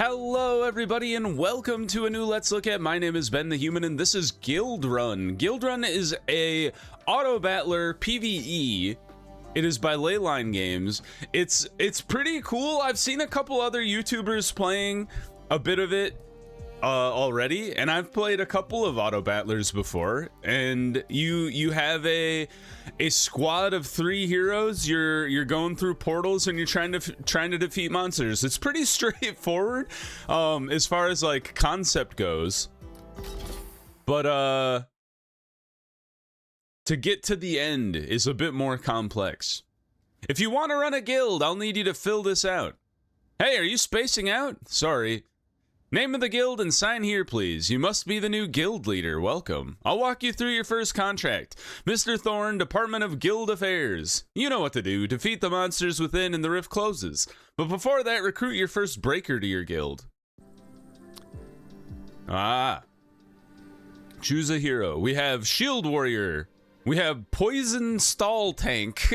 Hello everybody and welcome to a new Let's Look At. My name is Ben the Human and this is Guildrun. Guildrun is a autobattler PvE. It is by Leyline Games. It's pretty cool. I've seen a couple other YouTubers playing a bit of it already, and I've played a couple of autobattlers before, and you have a squad of 3 heroes. You're going through portals and you're trying to defeat monsters. It's pretty straightforward as far as like concept goes, but to get to the end is a bit more complex. If you want to run a guild, I'll need you to fill this out. Hey, are you spacing out? Sorry. Name of the guild and sign here, please. You must be the new guild leader. Welcome. I'll walk you through your first contract. Mr. Thorne, Department of Guild Affairs. You know what to do. Defeat the monsters within and the rift closes. But before that, recruit your first breaker to your guild. Choose a hero. We have Shield Warrior. We have Poison Stall Tank.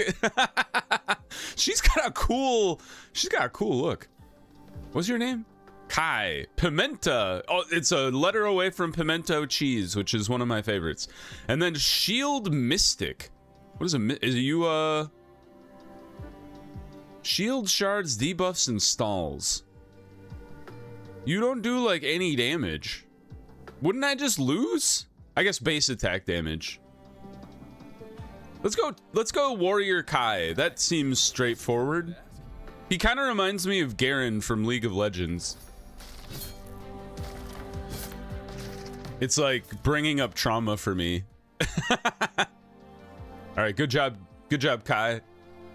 She's got a cool look. What's your name? Kai. Pimenta. Oh, it's a letter away from pimento cheese, which is one of my favorites. And then Shield Mystic. What is you shield shards, debuffs, and stalls. You don't do like any damage. Wouldn't I just lose? I guess base attack damage. Let's go Warrior Kai. That seems straightforward. He kind of reminds me of Garen from League of Legends. It's like bringing up trauma for me. All right, good job, Kai.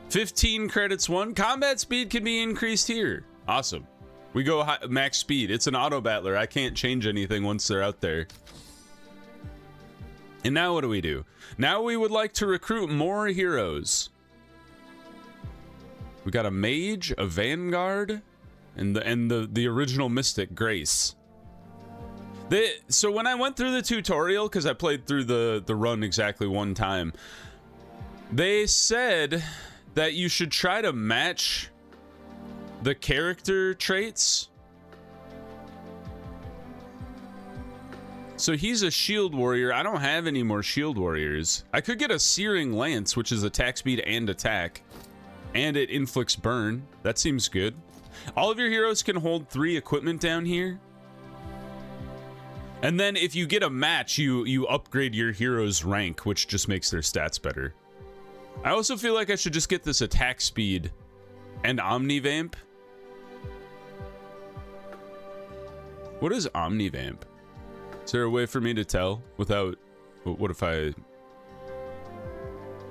15 credits won. Combat speed can be increased here. Awesome. We go max speed. It's an auto battler. I can't change anything once they're out there. And now what do? Now we would like to recruit more heroes. We got a mage, a vanguard, and the original mystic, Grace. So when I went through the tutorial, because I played through the run exactly one time, they said that you should try to match the character traits. So he's a shield warrior. I don't have any more shield warriors. I could get a searing lance, which is attack speed and attack, and it inflicts burn. That seems good. All of your heroes can hold 3 equipment down here. And then if you get a match, you upgrade your hero's rank, which just makes their stats better. I also feel like I should just get this attack speed and omnivamp. What is omnivamp? Is there a way for me to tell without... What if I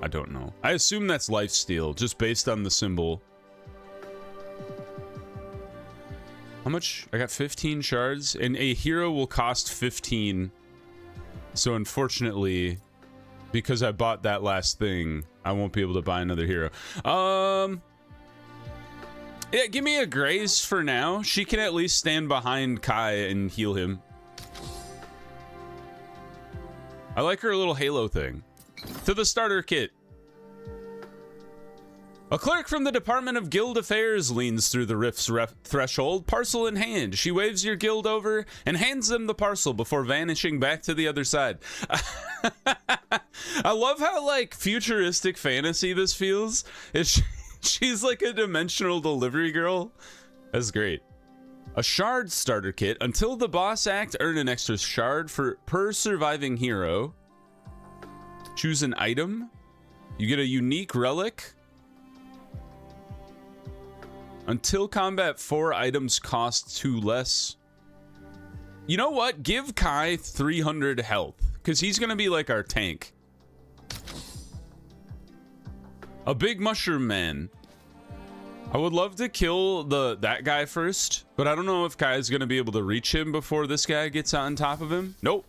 don't know. I assume that's lifesteal, just based on the symbol. How much? I got 15 shards, and a hero will cost 15. So unfortunately, because I bought that last thing, I won't be able to buy another hero. Yeah, give me a Grace for now. She can at least stand behind Kai and heal him. I like her little halo thing. To the starter kit. A clerk from the Department of Guild Affairs leans through the rift's threshold, parcel in hand. She waves your guild over and hands them the parcel before vanishing back to the other side. I love how like futuristic fantasy this feels. She's like a dimensional delivery girl. That's great. A shard starter kit. Until the boss act, earn an extra shard per surviving hero. Choose an item. You get a unique relic. Until combat, 4 items cost 2 less. You know what? Give Kai 300 health, because he's going to be like our tank. A big mushroom man. I would love to kill that guy first, but I don't know if Kai is going to be able to reach him before this guy gets on top of him. Nope.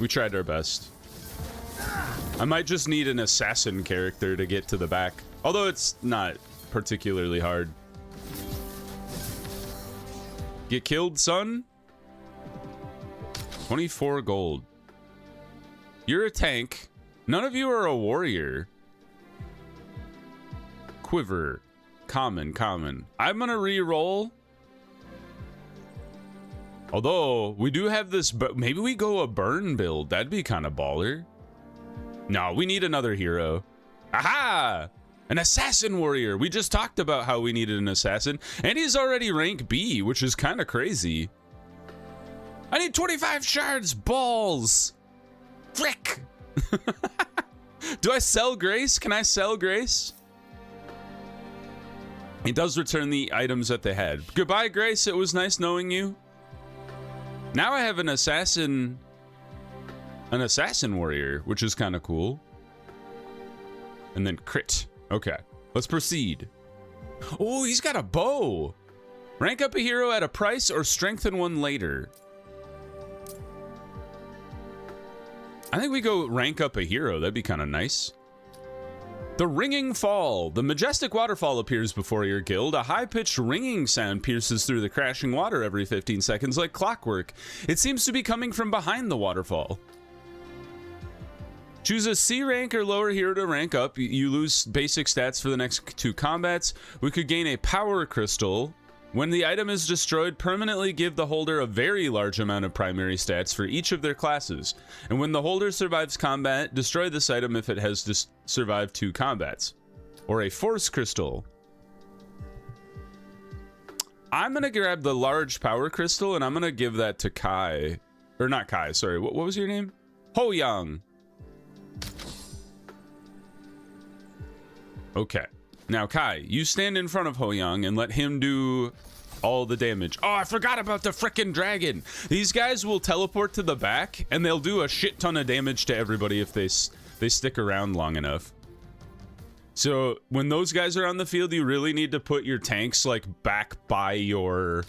We tried our best. I might just need an assassin character to get to the back. Although it's not particularly hard. Get killed, son? 24 gold. You're a tank. None of you are a warrior. Quiver. common. I'm gonna re-roll. Although, we do have this, but maybe we go a burn build. That'd be kind of baller. No, we need another hero. Aha! An assassin warrior. We just talked about how we needed an assassin, and he's already rank B, which is kind of crazy. I need 25 shards. Balls. Frick. Do I sell Grace? Can I sell Grace? It does return the items that they had. Goodbye, Grace. It was nice knowing you. Now I have an assassin warrior, which is kind of cool. And then crit. Okay, let's proceed. Oh, he's got a bow. Rank up a hero at a price or strengthen one later. I think we go rank up a hero. That'd be kind of nice. The Ringing Fall. The majestic waterfall appears before your guild. A high-pitched ringing sound pierces through the crashing water every 15 seconds like clockwork. It seems to be coming from behind the waterfall. Choose a C rank or lower hero to rank up. You lose basic stats for the next 2 combats. We could gain a power crystal. When the item is destroyed, permanently give the holder a very large amount of primary stats for each of their classes. And when the holder survives combat, destroy this item if it has survived 2 combats. Or a force crystal. I'm gonna grab the large power crystal and I'm gonna give that to Kai. Or not Kai, sorry. What was your name? Ho Yang. Okay. Now, Kai, you stand in front of Ho Yang and let him do all the damage. Oh, I forgot about the frickin' dragon. These guys will teleport to the back, and they'll do a shit ton of damage to everybody if they stick around long enough. So, when those guys are on the field, you really need to put your tanks, like, back by your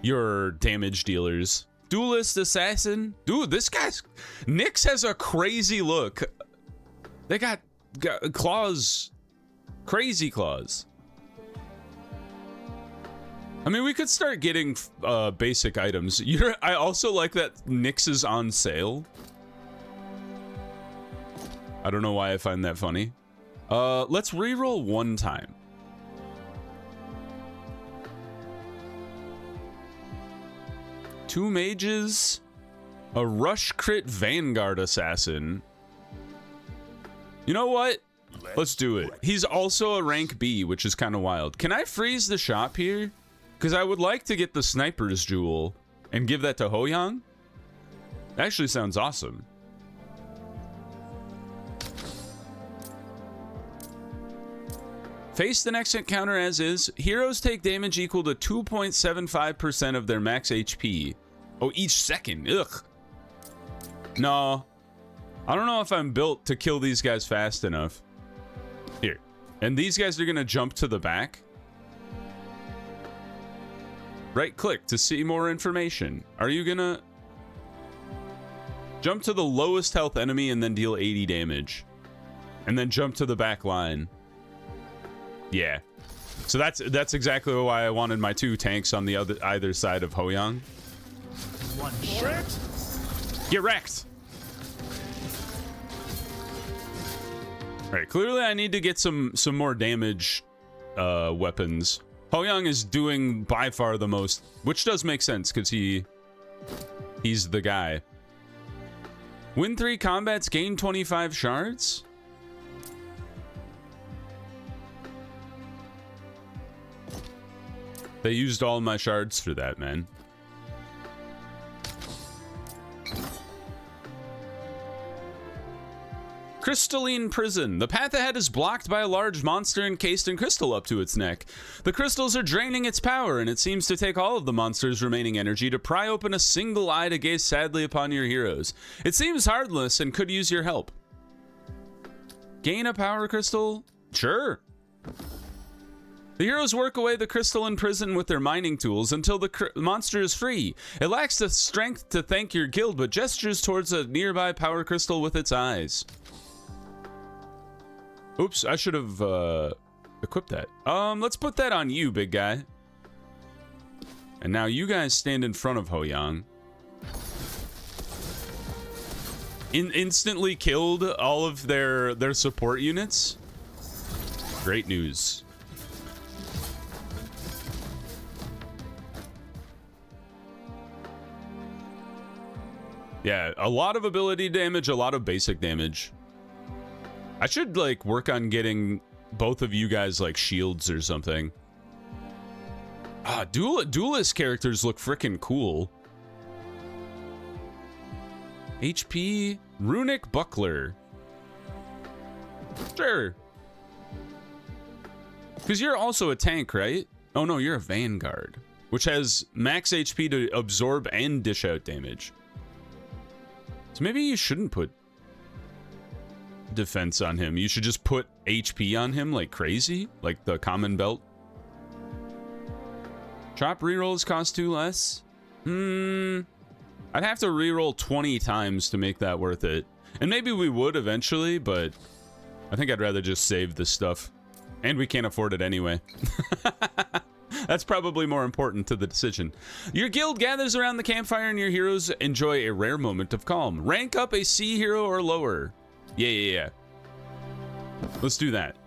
damage dealers. Duelist Assassin. Dude, this guy's... Nyx has a crazy look. They got claws... Crazy claws. I mean, we could start getting basic items. I also like that Nyx is on sale. I don't know why I find that funny. Let's reroll one time. Two mages, a rush crit Vanguard Assassin. You know what? Let's do it. He's also a rank B, which is kind of wild. Can I freeze the shop here? Because I would like to get the Sniper's Jewel and give that to Ho Yang. Actually sounds awesome. Face the next encounter as is. Heroes take damage equal to 2.75% of their max HP. Oh, each second. Ugh. No. I don't know if I'm built to kill these guys fast enough. Here. And these guys are going to jump to the back. Right click to see more information. Are you going to jump to the lowest health enemy and then deal 80 damage? And then jump to the back line. Yeah. So that's exactly why I wanted my 2 tanks on the either side of Ho Yang. One shot. Get wrecked. All right, clearly I need to get some more damage weapons. Ho Yang is doing by far the most, which does make sense because he's the guy. Win 3 combats, gain 25 shards. They used all my shards for that, man. Crystalline Prison. The path ahead is blocked by a large monster encased in crystal up to its neck. The crystals are draining its power, and it seems to take all of the monster's remaining energy to pry open a single eye to gaze sadly upon your heroes. It seems harmless and could use your help. Gain a power crystal? Sure. The heroes work away the crystalline prison with their mining tools until the monster is free. It lacks the strength to thank your guild, but gestures towards a nearby power crystal with its eyes. Oops, I should have equipped that. Let's put that on you, big guy. And now you guys stand in front of Ho Yang. Instantly killed all of their support units. Great news. Yeah, a lot of ability damage, a lot of basic damage. I should like work on getting both of you guys like shields or something. Ah, duelist characters look freaking cool. HP, runic buckler. Sure. Because you're also a tank, right? Oh no, you're a vanguard, which has max HP to absorb and dish out damage. So maybe you shouldn't put defense on him. You should just put HP on him like crazy, like the common belt. Chop rerolls cost 2 less. I'd have to reroll 20 times to make that worth it. And maybe we would eventually, but I think I'd rather just save this stuff. And we can't afford it anyway. That's probably more important to the decision. Your guild gathers around the campfire and your heroes enjoy a rare moment of calm. Rank up a C hero or lower. Yeah. Let's do that.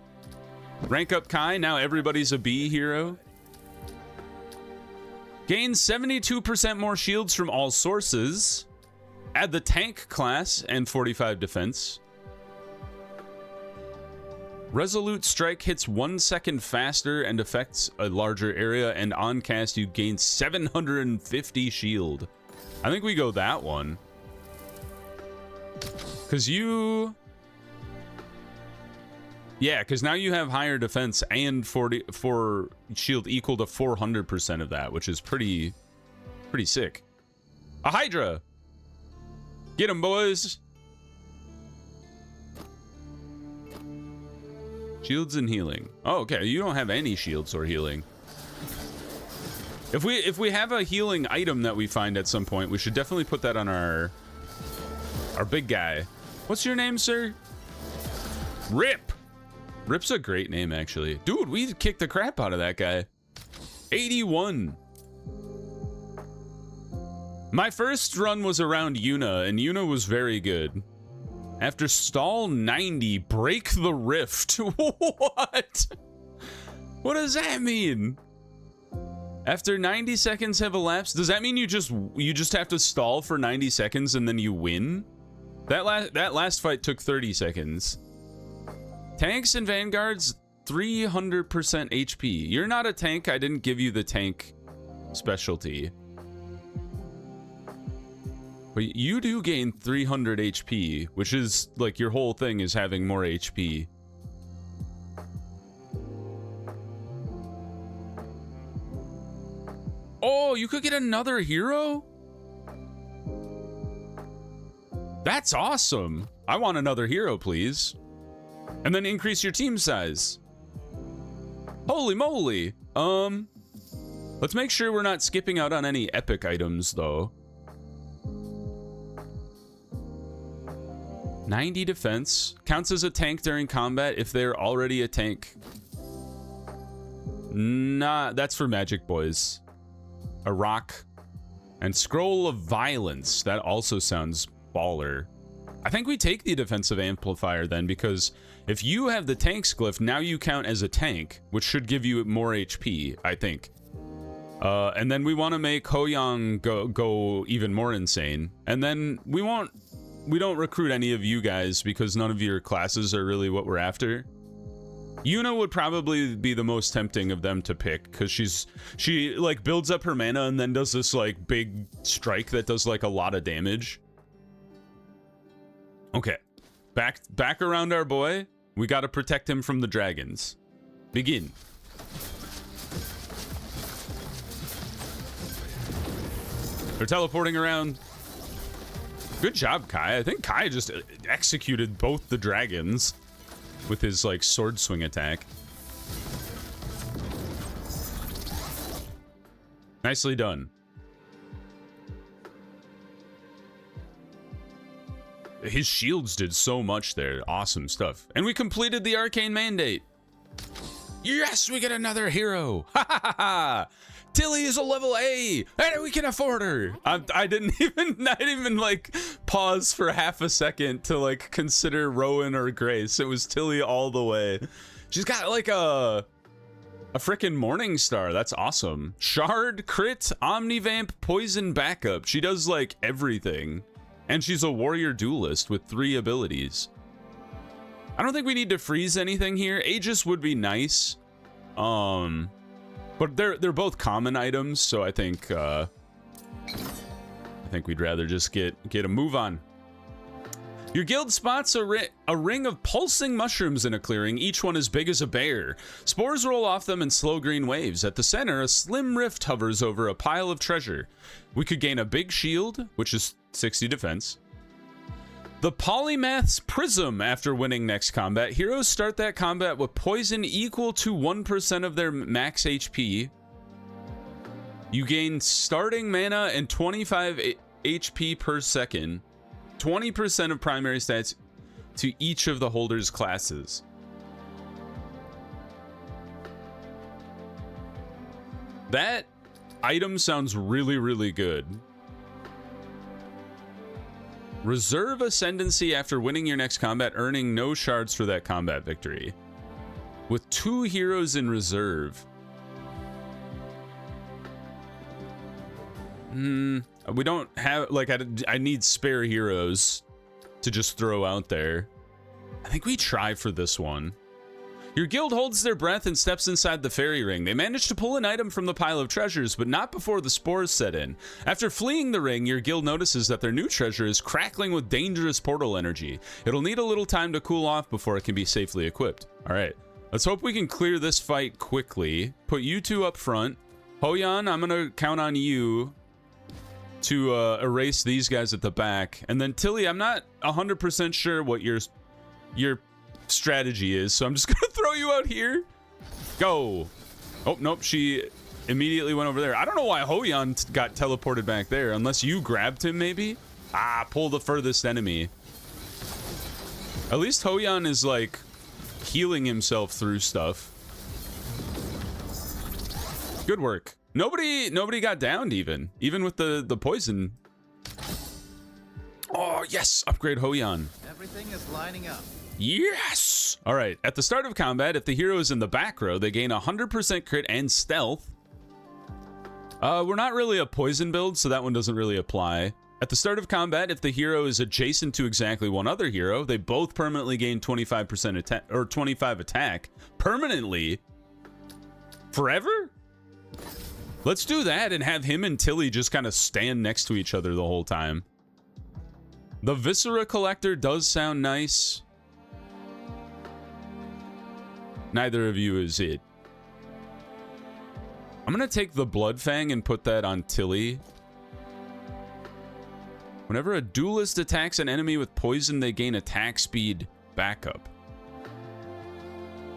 Rank up Kai. Now everybody's a B hero. Gain 72% more shields from all sources. Add the tank class and 45 defense. Resolute strike hits 1 second faster and affects a larger area, and on cast you gain 750 shield. I think we go that one. Cause you... Yeah, because now you have higher defense and 44 shield equal to 400% of that, which is pretty sick. A Hydra! Get 'em, boys! Shields and healing. Oh, okay. You don't have any shields or healing. If we have a healing item that we find at some point, we should definitely put that on our big guy. What's your name, sir? Rip. Rip's a great name, actually. Dude, we kicked the crap out of that guy. 81. My first run was around Yuna, and Yuna was very good. After stall 90, break the rift. What? What does that mean? After 90 seconds have elapsed, does that mean you just have to stall for 90 seconds and then you win? That last fight took 30 seconds. Tanks and vanguards, 300% HP. You're not a tank. I didn't give you the tank specialty. But you do gain 300 HP, which is like your whole thing is having more HP. Oh, you could get another hero? That's awesome. I want another hero, please. And then increase your team size. Holy moly. Let's make sure we're not skipping out on any epic items, though. 90 defense. Counts as a tank during combat if they're already a tank. Nah, that's for magic boys. A rock. And scroll of violence. That also sounds baller. I think we take the defensive amplifier then, because if you have the tank's glyph, now you count as a tank, which should give you more HP, I think. And then we want to make Hoyang go even more insane. And then we don't recruit any of you guys because none of your classes are really what we're after. Yuna would probably be the most tempting of them to pick, because she like builds up her mana and then does this like big strike that does like a lot of damage. Okay, back around our boy. We got to protect him from the dragons. Begin. They're teleporting around. Good job, Kai. I think Kai just executed both the dragons with his like sword swing attack. Nicely done. His shields did so much there. Awesome stuff. And we completed the arcane mandate. Yes, we get another hero. Ha ha ha. Tilly is a level A, and we can afford her. I didn't even like pause for half a second to like consider Rowan or Grace. It was Tilly all the way. She's got like a frickin' Morning Star. That's awesome. Shard, crit, omnivamp, poison backup. She does like everything. And she's a warrior duelist with 3 abilities. I don't think we need to freeze anything here. Aegis would be nice. But they're both common items, so I think we'd rather just get a move on. Your guild spots a ring of pulsing mushrooms in a clearing, each one as big as a bear. Spores roll off them in slow green waves. At the center, a slim rift hovers over a pile of treasure. We could gain a big shield, which is 60 defense. The Polymath's Prism after winning next combat. Heroes start that combat with poison equal to 1% of their max HP. You gain starting mana and 25 HP per second. 20% of primary stats to each of the holder's classes. That item sounds really, really good. Reserve Ascendancy after winning your next combat, earning no shards for that combat victory. With 2 heroes in reserve. We don't have, like, I need spare heroes to just throw out there. I think we try for this one. Your guild holds their breath and steps inside the fairy ring. They manage to pull an item from the pile of treasures, but not before the spores set in. After fleeing the ring, your guild notices that their new treasure is crackling with dangerous portal energy. It'll need a little time to cool off before it can be safely equipped. All right, let's hope we can clear this fight quickly. Put you 2 up front. Hoyan, I'm gonna count on you to erase these guys at the back. And then Tilly, I'm not 100% sure what your strategy is, so I'm just gonna throw you out here. Go. Oh, nope, she immediately went over there. I don't know why Hoyan got teleported back there, unless you grabbed him, maybe? Ah, pull the furthest enemy. At least Hoyan is, like, healing himself through stuff. Good work. Nobody got downed even with the poison. Oh, yes, upgrade Hoyan. Everything is lining up. Yes! All right, at the start of combat, if the hero is in the back row, they gain 100% crit and stealth. We're not really a poison build, so that one doesn't really apply. At the start of combat, if the hero is adjacent to exactly one other hero, they both permanently gain 25% attack, or 25 attack. Permanently? Forever? Let's do that and have him and Tilly just kind of stand next to each other the whole time. The Viscera Collector does sound nice. Neither of you is it. I'm gonna take the Blood Fang and put that on Tilly. Whenever a duelist attacks an enemy with poison, they gain attack speed backup.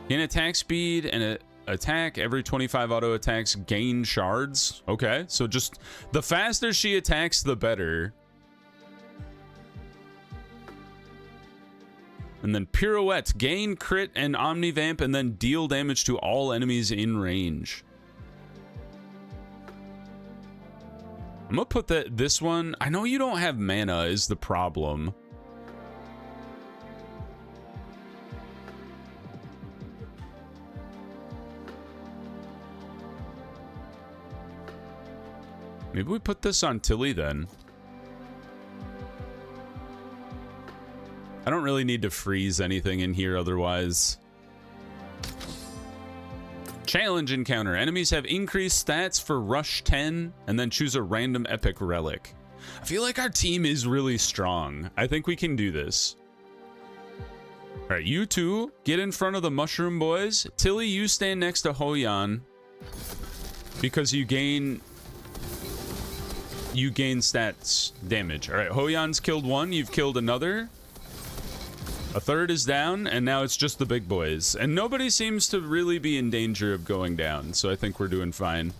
Gain attack speed and a attack every 25 auto attacks gain shards. Okay, so just the faster she attacks, the better. And then Pirouette, gain crit and Omnivamp, and then deal damage to all enemies in range. I'm gonna put this one. I know you don't have mana is the problem. Maybe we put this on Tilly then. I don't really need to freeze anything in here otherwise. Challenge encounter. Enemies have increased stats for Rush 10 and then choose a random epic relic. I feel like our team is really strong. I think we can do this. All right, you two get in front of the mushroom boys. Tilly, you stand next to Hoyan because you gain stats damage. All right, Hoyan's killed one. You've killed another. A third is down, and now it's just the big boys. And nobody seems to really be in danger of going down, so I think we're doing fine.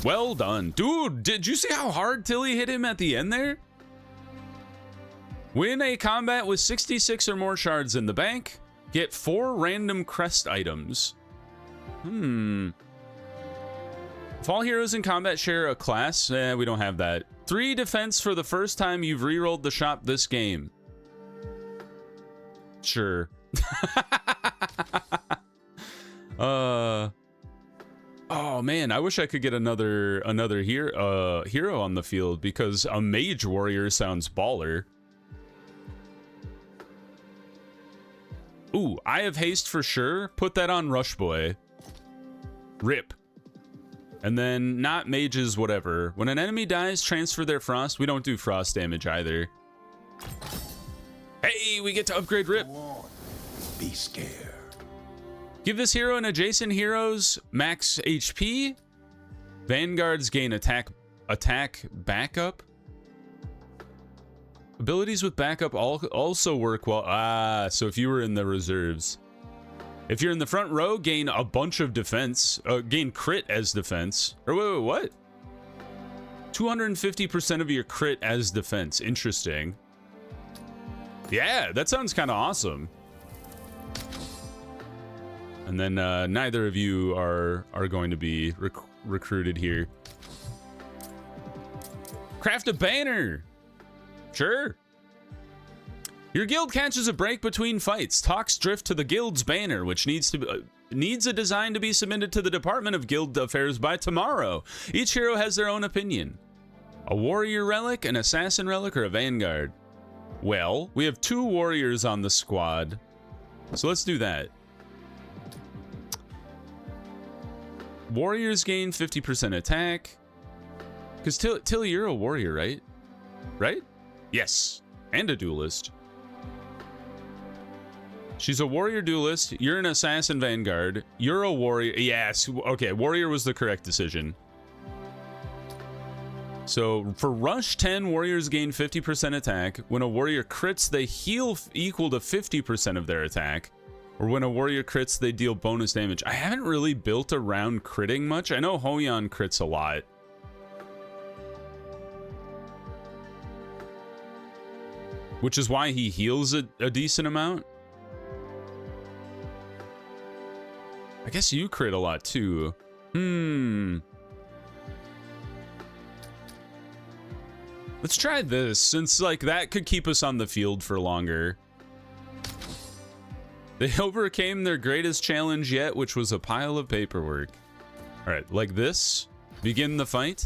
Well done. Dude, did you see how hard Tilly hit him at the end there? Win a combat with 66 or more shards in the bank. Get 4 random crest items. If all heroes in combat share a class, we don't have that. 3 defense for the first time you've rerolled the shop this game. Sure. Oh man, I wish I could get another hero on the field, because a mage warrior sounds baller. Ooh, I have haste for sure. Put that on Rush Boy. Rip. And then not mages, whatever. When an enemy dies, transfer their frost. We don't do frost damage either. Hey, we get to upgrade Rip. Be scared. Give this hero and adjacent heroes max HP. Vanguards gain attack backup. Abilities with backup also work well. Ah, so if you were in the reserves. If you're in the front row, gain a bunch of defense. Gain crit as defense. Or wait, what? 250% of your crit as defense. Interesting. Yeah, that sounds kind of awesome. And then neither of you are going to be recruited here. Craft a banner. Sure. Your guild catches a break between fights. Talks drift to the guild's banner, which needs a design to be submitted to the Department of Guild Affairs by tomorrow. Each hero has their own opinion. A warrior relic, an assassin relic, or a vanguard? Well, we have 2 warriors on the squad, so let's do that. Warriors gain 50% attack. Because Tilly, you're a warrior, right? Right? Yes. And a duelist. She's a warrior duelist. You're an assassin vanguard. You're a warrior. Yes. Okay, warrior was the correct decision. So for rush 10, warriors gain 50% attack. When a warrior crits, they heal equal to 50% of their attack. Or when a warrior crits, they deal bonus damage. I haven't really built around critting much. I know Hoyan crits a lot. Which is why he heals a decent amount. I guess you crit a lot too. Let's try this, since like that could keep us on the field for longer. They overcame their greatest challenge yet, which was a pile of paperwork. All right, like this. Begin the fight.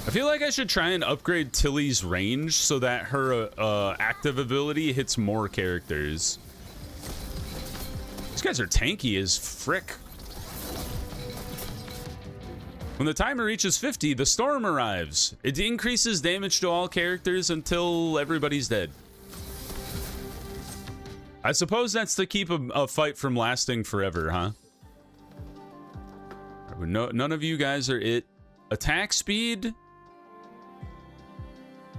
I feel like I should try and upgrade Tilly's range so that her active ability hits more characters. These guys are tanky as frick. When the timer reaches 50, the storm arrives. It increases damage to all characters until everybody's dead. I suppose that's to keep a fight from lasting forever, huh? None of you guys are it. Attack speed?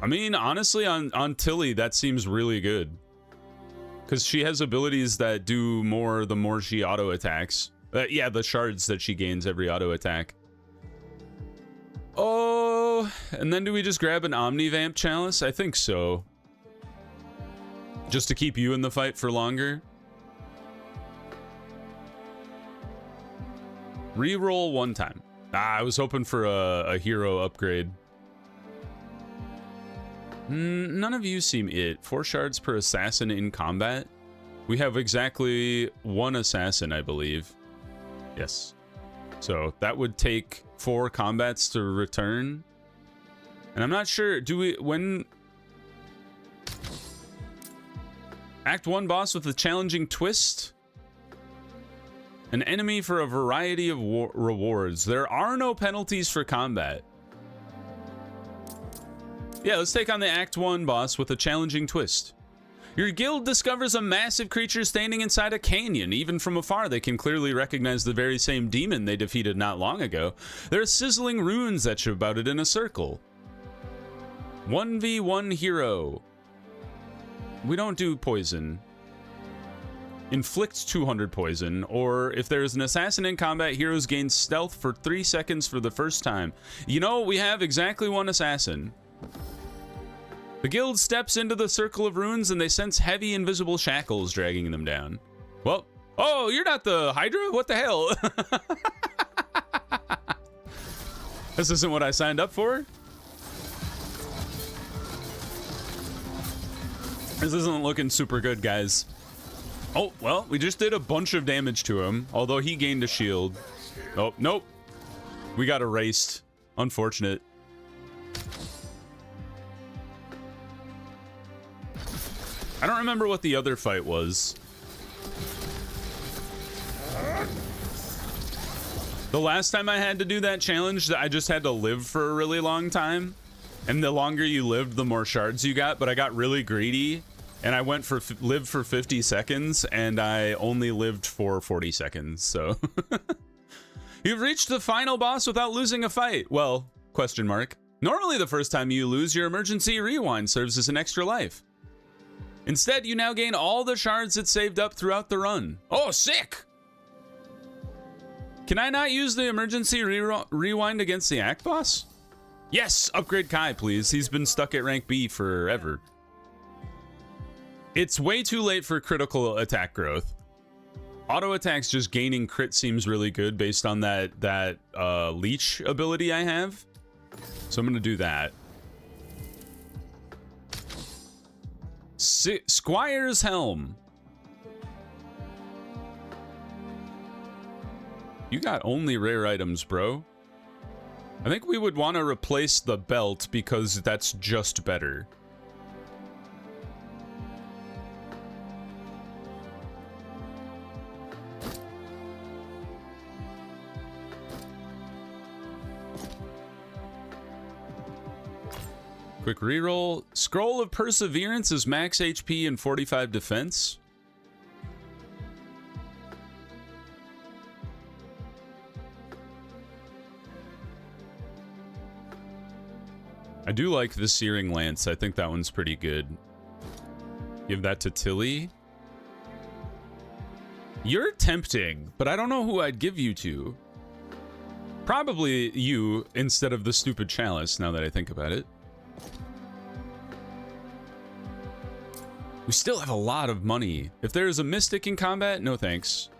I mean, honestly, on Tilly, that seems really good. Because she has abilities that do more the more she auto attacks. Yeah, the shards that she gains every auto attack. Oh, and then do we just grab an Omnivamp Chalice? I think so. Just to keep you in the fight for longer. Reroll 1 time. Ah, I was hoping for a hero upgrade. None of you seem it. 4 shards per assassin in combat. We have exactly 1 assassin, I believe. Yes. So that would take 4 combats to return. And I'm not sure, do we, when... Act 1 boss with a challenging twist. An enemy for a variety of rewards. There are no penalties for combat. Yeah, let's take on the Act 1 boss with a challenging twist. Your guild discovers a massive creature standing inside a canyon. Even from afar, they can clearly recognize the very same demon they defeated not long ago. There are sizzling runes etched about it in a circle. 1v1 hero. We don't do poison. Inflict 200 poison, or if there's an assassin in combat, heroes gain stealth for 3 seconds for the first time. You know, we have exactly 1 assassin. The guild steps into the circle of runes and they sense heavy invisible shackles dragging them down. Well, oh, you're not the Hydra? What the hell? This isn't what I signed up for. This isn't looking super good, guys. Oh, well, we just did a bunch of damage to him, although he gained a shield. Oh, nope. We got erased. Unfortunate. I don't remember what the other fight was. The last time I had to do that challenge, I just had to live for a really long time. And the longer you lived, the more shards you got. But I got really greedy, and I went for lived for 50 seconds, and I only lived for 40 seconds. So you've reached the final boss without losing a fight. Well, question mark. Normally, the first time you lose, your emergency rewind serves as an extra life. Instead, you now gain all the shards it saved up throughout the run. Oh, sick! Can I not use the emergency rewind against the Act boss? Yes, upgrade Kai, please. He's been stuck at rank B forever. It's way too late for critical attack growth. Auto attacks just gaining crit seems really good based on that leech ability I have. So I'm gonna do that. Squire's Helm. You got only rare items, bro. I think we would want to replace the belt because that's just better. Quick reroll. Scroll of Perseverance is max HP and 45 defense. I do like the Searing Lance. I think that one's pretty good. Give that to Tilly. You're tempting, but I don't know who I'd give you to. Probably you instead of the stupid chalice, now that I think about it. We still have a lot of money. If there is a mystic in combat, no thanks.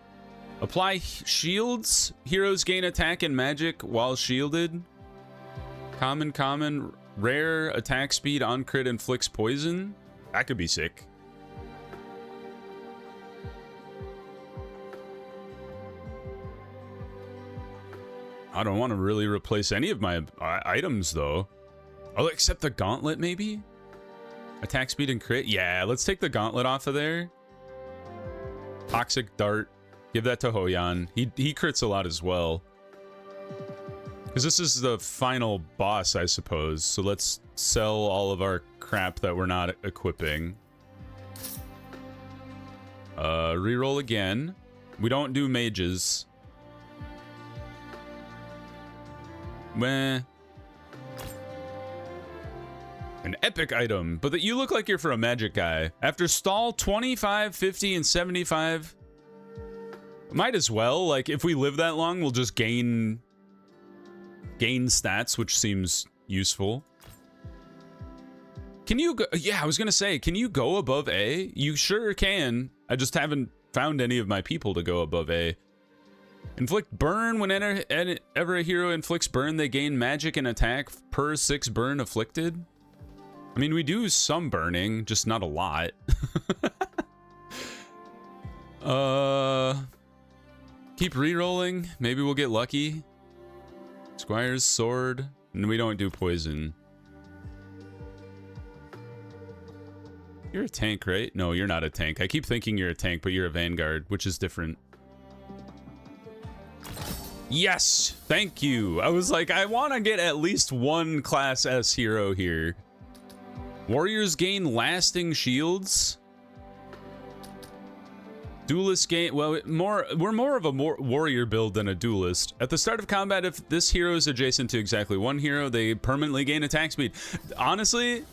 Apply shields. Heroes gain attack and magic while shielded. Common. Rare attack speed on crit inflicts poison. That could be sick. I don't want to really replace any of my items though. Oh, except the gauntlet maybe? Attack speed and crit? Yeah, let's take the gauntlet off of there. Toxic dart. Give that to Hoyan. He crits a lot as well. Because this is the final boss, I suppose. So let's sell all of our crap that we're not equipping. Reroll again. We don't do mages. Meh. An epic item, but that you look like you're for a magic guy. After stall 25, 50, and 75. Might as well. Like, if we live that long, we'll just gain stats, which seems useful. Can you go? Yeah, I was gonna say, can you go above A? You sure can. I just haven't found any of my people to go above A. Inflict burn. Whenever a hero inflicts burn, they gain magic and attack per 6 burn afflicted. I mean, we do some burning, just not a lot. Keep re-rolling. Maybe we'll get lucky. Squire's sword. And we don't do poison. You're a tank, right? No, you're not a tank. I keep thinking you're a tank, but you're a vanguard, which is different. Yes! Thank you! I was like, I want to get at least one Class S hero here. Warriors gain lasting shields. Duelist gain, well, we're more of a warrior build than a duelist. At the start of combat, if this hero is adjacent to exactly one hero, they permanently gain attack speed. Honestly,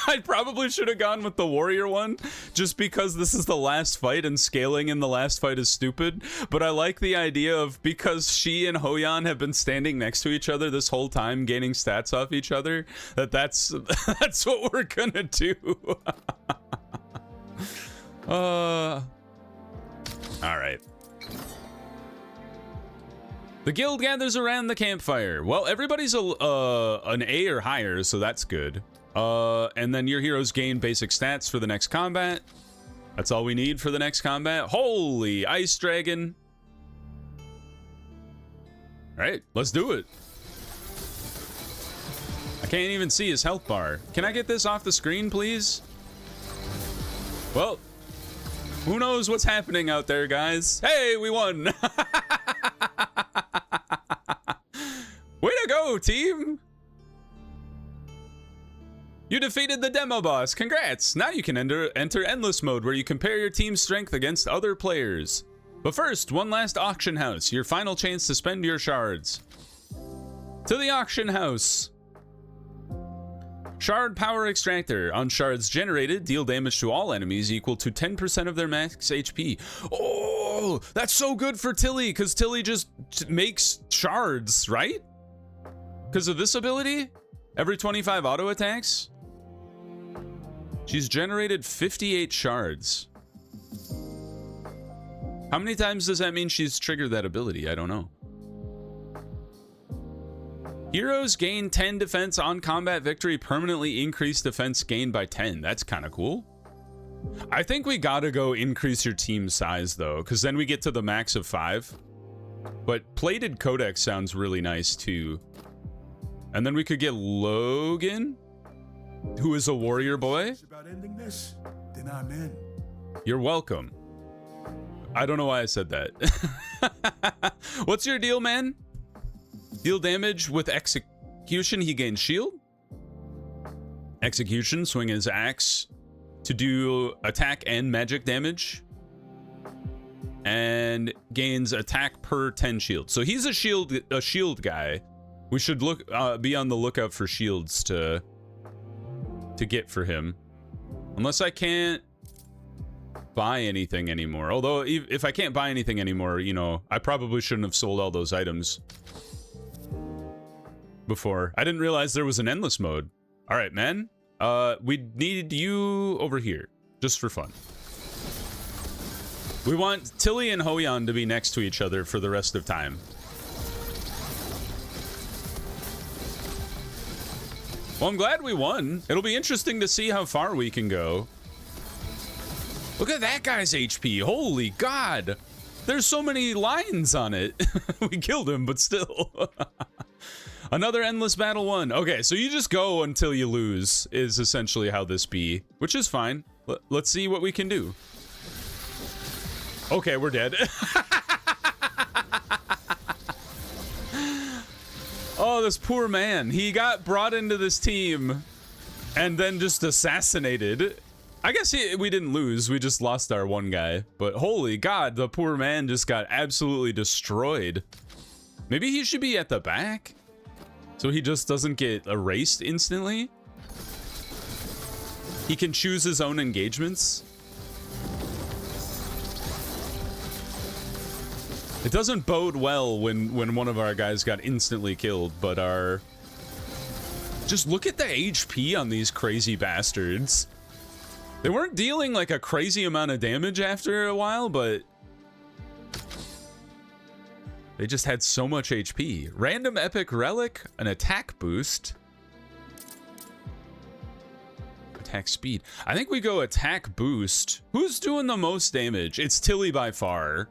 I probably should have gone with the warrior one, just because this is the last fight and scaling in the last fight is stupid. But I like the idea of, because she and Hoyan have been standing next to each other this whole time, gaining stats off each other, that's what we're gonna do. All right. The guild gathers around the campfire. Well, everybody's an A or higher, so that's good. And then your heroes gain basic stats for the next combat. That's all we need for the next combat. Holy ice dragon. All right, let's do it. I can't even see his health bar. Can I get this off the screen, please? Well, who knows what's happening out there, guys? Hey, we won. Way to go, team. You defeated the demo boss. Congrats. Now you can enter endless mode where you compare your team's strength against other players. But first, one last auction house. Your final chance to spend your shards. To the auction house. Shard Power Extractor. On shards generated, deal damage to all enemies equal to 10% of their max HP. Oh, that's so good for Tilly, because Tilly just makes shards, right? Because of this ability? Every 25 auto attacks? She's generated 58 shards. How many times does that mean she's triggered that ability? I don't know. Heroes gain 10 defense on combat victory, permanently increase defense gained by 10. That's kind of cool. I think we gotta go increase your team size though, because then we get to the max of 5. But Plated Codex sounds really nice too. And then we could get Logan, who is a warrior boy. About ending this, then I'm in. You're welcome. I don't know why I said that. What's your deal, man? Deal damage with execution, he gains shield. Execution, swing his axe to do attack and magic damage. And gains attack per 10 shield. So he's a shield guy. We should be on the lookout for shields to get for him. Unless I can't buy anything anymore. Although if I can't buy anything anymore, you know, I probably shouldn't have sold all those items before. I didn't realize there was an endless mode. All right, man. We need you over here just for fun. We want Tilly and Hoyan to be next to each other for the rest of time. Well, I'm glad we won. It'll be interesting to see how far we can go. Look at that guy's HP. Holy God. There's so many lines on it. We killed him, but still. Another endless battle won. Okay, so you just go until you lose is essentially how this be, which is fine. Let's see what we can do. Okay, we're dead. Oh, this poor man. He got brought into this team and then just assassinated. I guess we didn't lose. We just lost our one guy. But holy God, the poor man just got absolutely destroyed. Maybe he should be at the back so he just doesn't get erased instantly. He can choose his own engagements. It doesn't bode well when one of our guys got instantly killed, but just look at the HP on these crazy bastards. They weren't dealing like a crazy amount of damage after a while, but they just had so much HP. Random epic relic, an attack boost. Attack speed. I think we go attack boost. Who's doing the most damage? It's Tilly by far.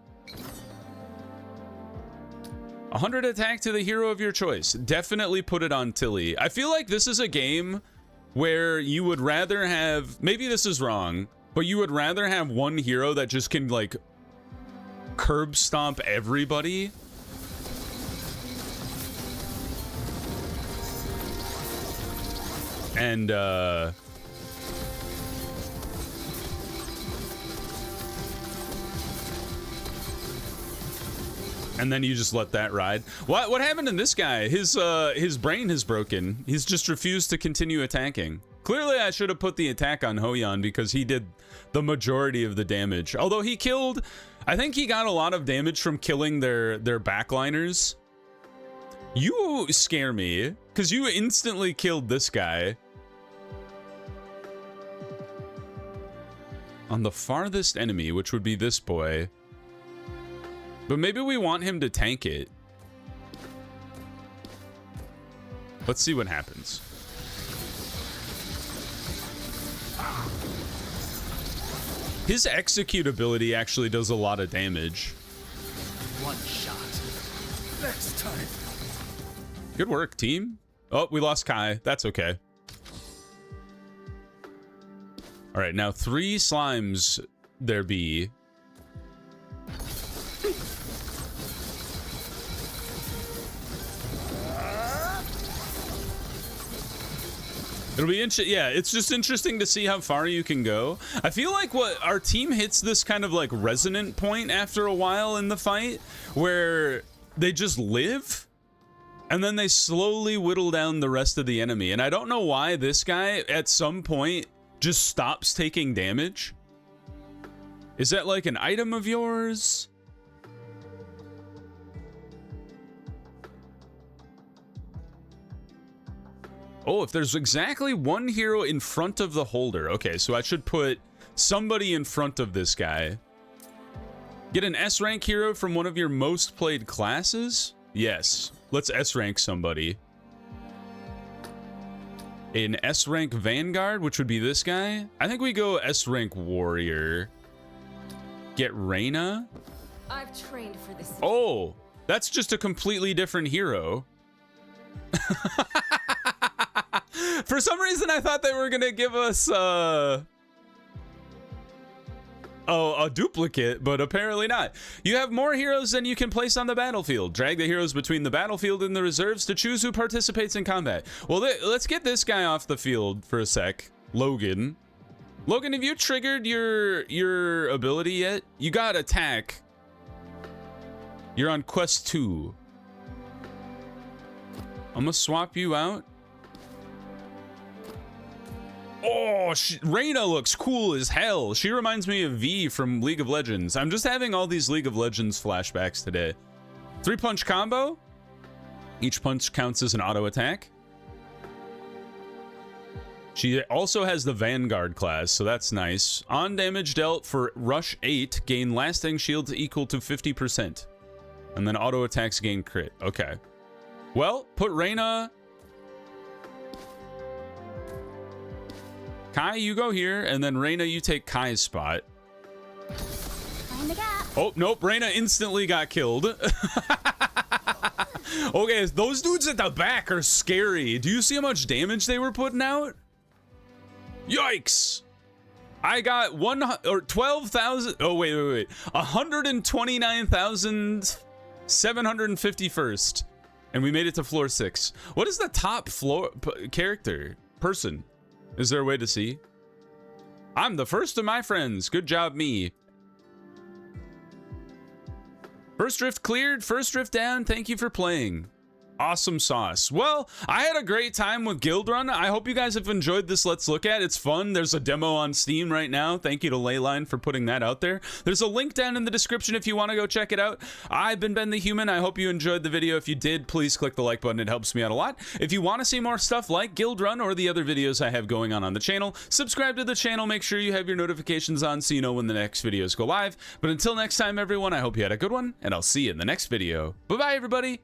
100 attack to the hero of your choice. Definitely put it on Tilly. I feel like this is a game where you would rather have, maybe this is wrong, but you would rather have one hero that just can like curb stomp everybody. And then you just let that ride. What happened to this guy? His brain has broken. He's just refused to continue attacking. Clearly, I should have put the attack on Hoyan because he did the majority of the damage. Although he killed, I think he got a lot of damage from killing their backliners. You scare me because you instantly killed this guy. On the farthest enemy, which would be this boy. But maybe we want him to tank it. Let's see what happens. His execute ability actually does a lot of damage. One shot. Next time. Good work, team. Oh, we lost Kai. That's okay. All right, now 3 slimes there be. It'll be interesting. Yeah, it's just interesting to see how far you can go. I feel like what our team hits this kind of like resonant point after a while in the fight where they just live and then they slowly whittle down the rest of the enemy. And I don't know why this guy at some point just stops taking damage. Is that like an item of yours? Oh, if there's exactly one hero in front of the holder. Okay, so I should put somebody in front of this guy. Get an S rank hero from one of your most played classes? Yes. Let's S rank somebody. An S rank Vanguard, which would be this guy. I think we go S rank Warrior. Get Reyna. I've trained for this. Oh, that's just a completely different hero. For some reason, I thought they were gonna give us a duplicate, but apparently not. You have more heroes than you can place on the battlefield. Drag the heroes between the battlefield and the reserves to choose who participates in combat. Well, let's get this guy off the field for a sec. Logan. Logan, have you triggered your ability yet? You got attack. You're on quest 2. I'm gonna swap you out. Oh, Reyna looks cool as hell. She reminds me of V from League of Legends. I'm just having all these League of Legends flashbacks today. 3-punch combo. Each punch counts as an auto attack. She also has the Vanguard class, so that's nice. On damage dealt for Rush 8, gain lasting shields equal to 50%. And then auto attacks gain crit. Okay. Well, put Reyna... Kai, you go here, and then Reyna, you take Kai's spot. Find the gap. Oh, nope, Reyna instantly got killed. Okay, those dudes at the back are scary. Do you see how much damage they were putting out? Yikes! I got 12,000. Oh, wait. 129,751st. And we made it to floor 6. What is the top floor person? Is there a way to see? I'm the first of my friends. Good job, me. First drift cleared, first drift down. Thank you for playing. Awesome sauce. Well, I had a great time with Guildrun. I hope you guys have enjoyed this Let's Look At. It's fun. There's a demo on Steam right now. Thank you to Leyline for putting that out there. There's a link down in the description if you want to go check it out. I've been Ben the Human. I hope you enjoyed the video. If you did, please click the like button. It helps me out a lot. If you want to see more stuff like Guildrun or the other videos I have going on the channel, subscribe to the channel. Make sure you have your notifications on so you know when the next videos go live. But until next time, everyone, I hope you had a good one, and I'll see you in the next video. Bye-bye, everybody.